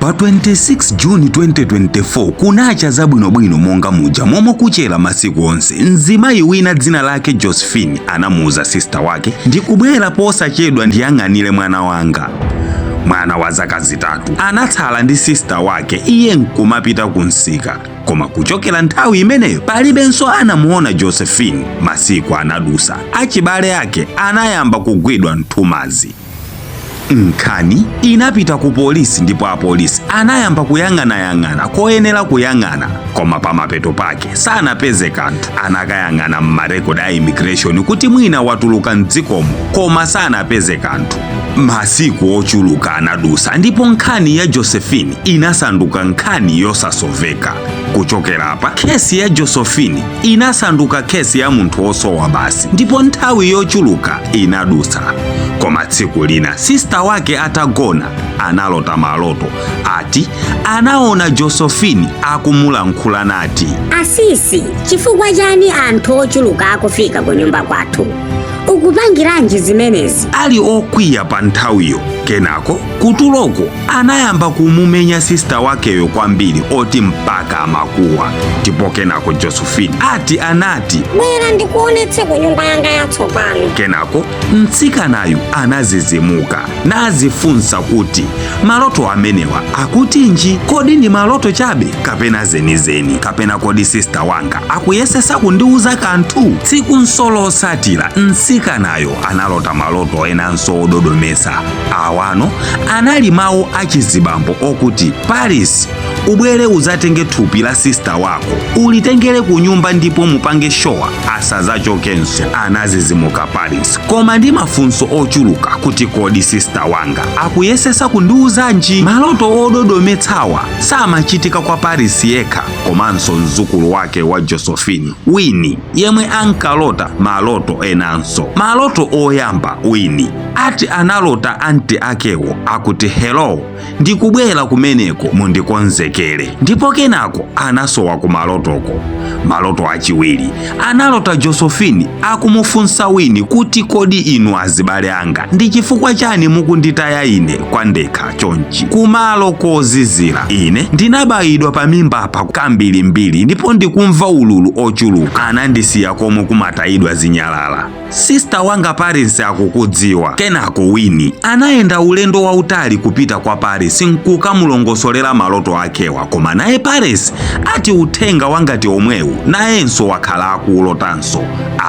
Pa 26 Juni 2024 kunacha zabwinobwino monga muja momwe kuchera masiku onse. Mzimayi wina dzina lake Josephine anamuuza sister wake, ndikubwera posachedwa ndiyang'anire mwana wanga. Mwana wa zaka 3 anatsala ndi sister wake, iye nkumapita kunsika. Koma kuchokera nthawi imeneyo palibenso anamuona Josephine. Masiku anadusa, achibale ake anayamba kugwidwa nthumazi. Nkhani inapita ku polisi ndipo apolisi anayamba kuyang'ana koyenera kuyang'ana, koma pamapeto pake sanapeze kanthu. Anakayang'ana m'marekodi a immigration kuti mwina watuluka mdzikomo, koma sanapeze kanthu. Masiku ochuluka anadusa ndipo nkhani ya Josephine inasanduka nkhani yosasoveka. Kuchokera apa kesi ya Josephine inasanduka kesi ya munthu osowa basi, ndipo nthawi yochuluka inadusa. Koma tsiku lina sister wake atagona analota maloto ati anaona Josephine akumulankhula nati, asisi, chifukwa chani anthu ochuluka akufika ku nyumba kwathu? Ukupangiranji zimenezi? Ali okwiya pa nthawiyo. Kenako kutuloko anayamba kumumenya sister wakeyo kwambiri oti mpaka amakuwa. Ndipo kenako Josephine anati, bwera ndikuonetse ku nyumba yanga yatsopano. Kenako mtsikanayu anazizimuka nazifunsa kuti maloto amenewa akutinji, kodi ni maloto chabe kapena zenizeni, kapena kodi sister wanga akuyesesa kundiuza kanthu? Tsiku nsolo satira mtsikanayo analota maloto enanso ododomesa. Awano anali mawu achizibambo okuti, Paris, ubwere uzatenge thupi la sister wako ulitengere ku nyumba ndipo mupange showa asazachokenso. Anazizimuka Paris, koma ndi mafunso ochuluka kuti kodi sister wanga akuyesesa kundiuzanji. Maloto ododometsawa samachitika kwa Paris yekha, komanso mzukulu wake wa Josephine, Winnie, yemwe ankalota maloto enanso. Maloto oyamba Winnie ati analota anti akewo akuti, hello, ndikubwera kumeneko mundikonzekere. Ndipo kenako anasowa ku malotoko. Maloto achiwiri analota Josephine akumufunsa Winnie kuti kodi inu azibale anga ndi chifukwa chani mukunditaya ine kwandekha chonchi kumalo kozizira? Ine ndinabayidwa pamimba pa kambirimbiri ndipo ndikumva ululu ochuluka. Anandisiya komwe kumatayidwa zinyalala. Sister wanga Paris akukudziwa. Kenako Winnie anayenda ulendo wautali kupita kwa Paris nkukamulongosolera maloto akewa, koma naye Paris ati uthenga wangati omwewu nayenso wakhala akuulotanso.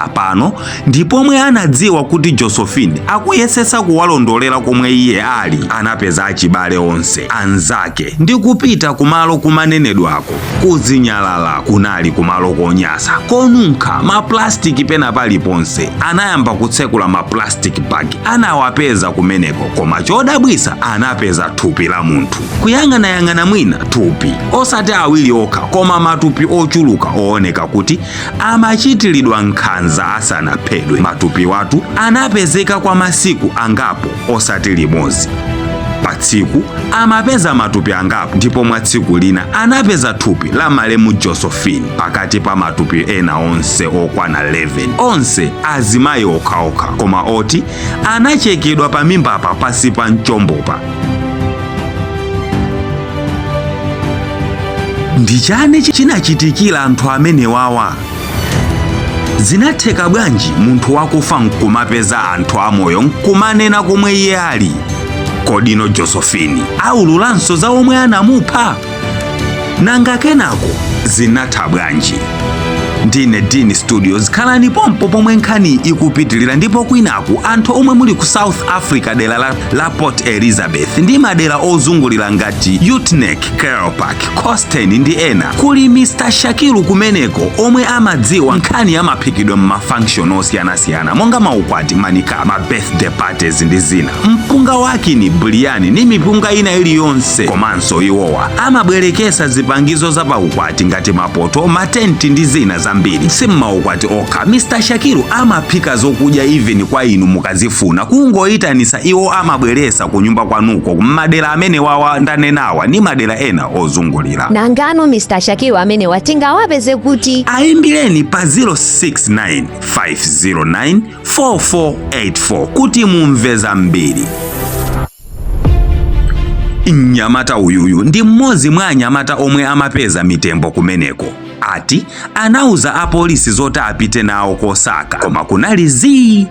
Apano ndipomwe anadziwa kuti Josephine akuyesesa kuwalondolera komwe iye ali. Anapeza achibale onse anzake ndi kupita kumalo kumanenedwako. Kuzinyalala kunali kumalo konyasa konunkha maplastiki pena paliponse. Anayamba kutsekula maplastic bag anawapeza kumeneko, koma chodabwisa anapeza thupi la munthu. Kuyang'anayang'ana mwina thupi osati awiri okha, koma matupi ochuluka ooneka kuti amachitiridwa nkhanza asanaphedwe. Matupi watu anapezeka kwa masiku angapo osati limodzi. Pa tsiku amapeza matupi angapo, ndipo mwa tsiku lina anapeza thupi la malemu Josephine pakati pa matupi ena onse okwana 11, onse azimayi okhaokha, koma oti anachekedwa pamimba pa pasi pa mchombopa. Ndichane chinachitikira anthu amene wawa? Zinatheka bwanji munthu wakufa nkumapeza anthu amoyo nkumanena komwe iye ali? Kodino Josephine aululanso za omwe anamupha? Nanga kenako zinatha bwanji? Ndine Dini Studios, khalani pompo pomwe nkhani ikupitilira. Ndipo kwinaku anthu omwe muli ku South Africa dera la Port Elizabeth ndi madera ozungulira ngati Utenek, Carol Park, Costain ndi ena, kuli Mr. Shakiru kumeneko omwe amadziwa nkhani ya maphikidwe m'mafunction osiyanasiyana monga maukwati, manika, ma birthday parties ndi zina. Mpunga wake ni biliani ni mipunga ina iliyonse, komanso iwowa amabwerekesa zipangizo za paukwati ngati mapoto, matenti ndi zina zambiri. Simaukwati okha, Mr. Shakiru amaphika zokudya even kwa inu mukazifuna kungoyitanisa. Iwo amabweresa ku nyumba kwanuko madera amene wawa ndanenawa ni madera ena ozungulira. Nangano Mr. Shakiru amene watinga wapeze kuti ayimbireni pa 069 509 4484 kuti mumveza mbiri. Mnyamata uyuyu ndi mmodzi mwa anyamata omwe amapeza mitembo kumeneko. Ati anauza apolisi zoti apite nawo kosaka, koma kunali zii.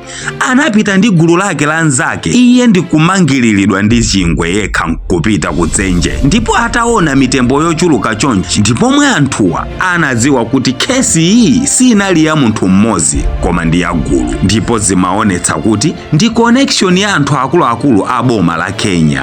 Anapita ndi gulu lake la nzake, iye ndi kumangiriridwa ndi chingwe yekha nkupita kudzenje. Ndipo ataona mitembo yochuluka chonchi, ndipo mwe anthuwa anadziwa kuti kesi iyi sinali ya munthu mmodzi koma ndi ya gulu. Ndipo zimaonetsa kuti ndi connection ya anthu akuluakulu a boma la Kenya.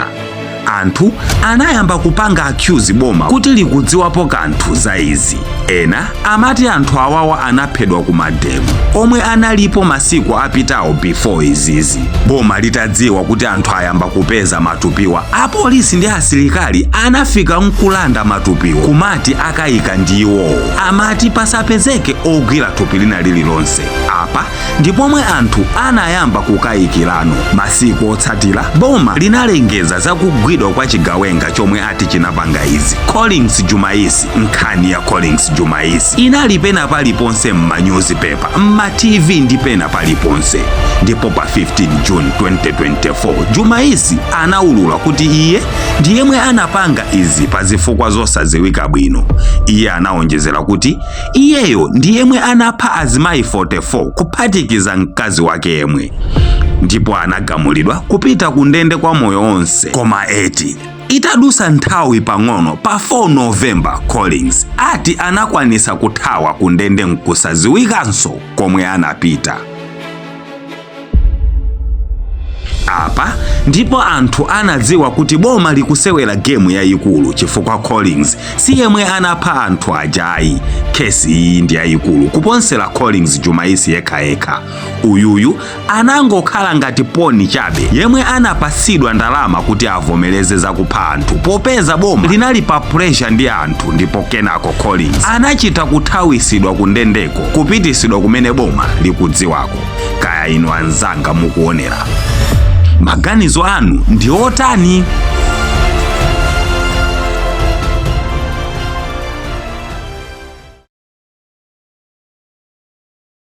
Anthu anayamba kupanga accuse boma kuti likudziwapo kanthu za izi. Ena amati anthu awawa anaphedwa ku mademu omwe analipo masiku apitawo before izizi. Boma litadziwa kuti anthu ayamba kupeza matupiwa, apolisi ndi asilikali anafika nkulanda matupiwa kumati akayika ndiwo. Amati pasapezeke ogwira thupi lina lililonse. Apa ndipo mwe anthu anayamba kukayikirano. Masiku otsatira boma linalengeza za kugwidwa kwa chigawenga chomwe ati chinapanga izi. Collins Jumaisi, nkhani ya Collins Jumaisi inali pena paliponse m'manyuzipepa, m'ma-TV ndi pena paliponse. Ndipo pa 15 June 2024 Jumaisi anaulula kuti iye ndiye mwe anapanga izi pa zifukwa zosadziwika bwino. Iye anaonjezera kuti iyeyo ndiye mwe anapha azimayi 44 kuphatikiza mkazi wake yemwe. Ndipo anagamulidwa kupita ku ndende kwa moyo onse. Koma eti itadusa nthawi pang'ono, pa 4 November Collins ati anakwanisa kuthawa ku ndende nkusadziwikanso komwe anapita. Apa ndipo anthu anadziwa kuti boma likusewera gemu yayikulu chifukwa Collins si yemwe anapha anthu ajayi. Kesi iyi ndi yayikulu kuponsera Collins Jumaisi yekha. Uyuyu anangokhala ngati poni chabe yemwe anapasidwa ndalama kuti avomereze za kupha anthu, popeza boma linali pa pressure ndi anthu. Ndipo kenako Collins anachita kuthawisidwa ku ndendeko kupitisidwa kumene boma likudziwako. Kaya inu anzanga mukuonera, maganizo anu ndi otani?